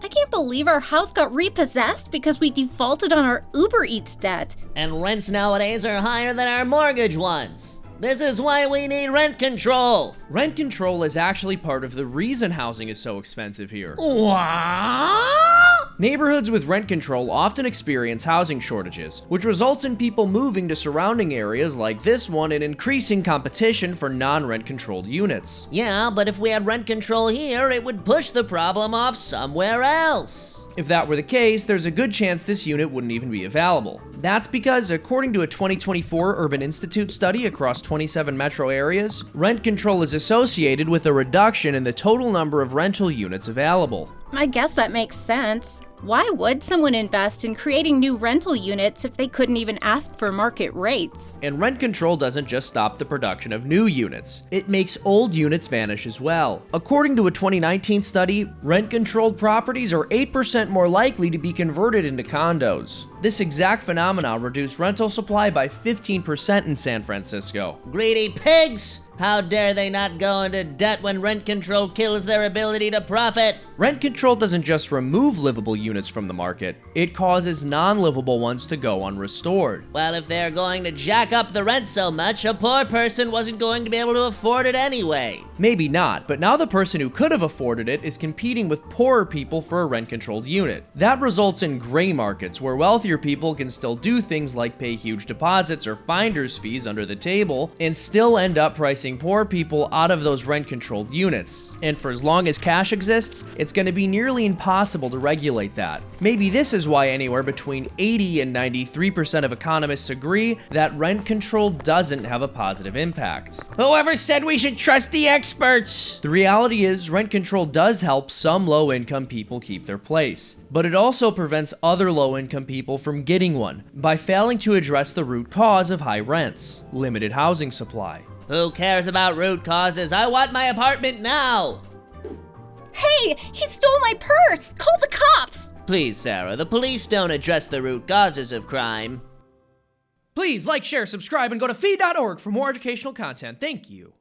I can't believe our house got repossessed because we defaulted on our Uber Eats debt. And rents nowadays are higher than our mortgage was. This is why we need rent control. Rent control is actually part of the reason housing is so expensive here. What? Neighborhoods with rent control often experience housing shortages, which results in people moving to surrounding areas like this one and increasing competition for non-rent controlled units. Yeah, but if we had rent control here, it would push the problem off somewhere else. If that were the case, there's a good chance this unit wouldn't even be available. That's because, according to a 2024 Urban Institute study across 27 metro areas, rent control is associated with a reduction in the total number of rental units available. I guess that makes sense. Why would someone invest in creating new rental units if they couldn't even ask for market rates? And rent control doesn't just stop the production of new units. It makes old units vanish as well. According to a 2019 study, rent-controlled properties are 8% more likely to be converted into condos. This exact phenomenon reduced rental supply by 15% in San Francisco. Greedy pigs! How dare they not go into debt when rent control kills their ability to profit? Rent control doesn't just remove livable units from the market, it causes non-livable ones to go unrestored. Well, if they're going to jack up the rent so much, a poor person wasn't going to be able to afford it anyway. Maybe not, but now the person who could have afforded it is competing with poorer people for a rent-controlled unit. That results in gray markets where wealthier people can still do things like pay huge deposits or finder's fees under the table and still end up pricing poor people out of those rent-controlled units. And for as long as cash exists, it's going to be nearly impossible to regulate that. Maybe this is why anywhere between 80 and 93% of economists agree that rent control doesn't have a positive impact. Whoever said we should trust the experts? The reality is, rent control does help some low-income people keep their place, but it also prevents other low-income people from getting one by failing to address the root cause of high rents: limited housing supply. Who cares about root causes? I want my apartment now! Hey, he stole my purse! Call the cops! Please, Sarah, the police don't address the root causes of crime. Please like, share, subscribe, and go to feed.org for more educational content. Thank you.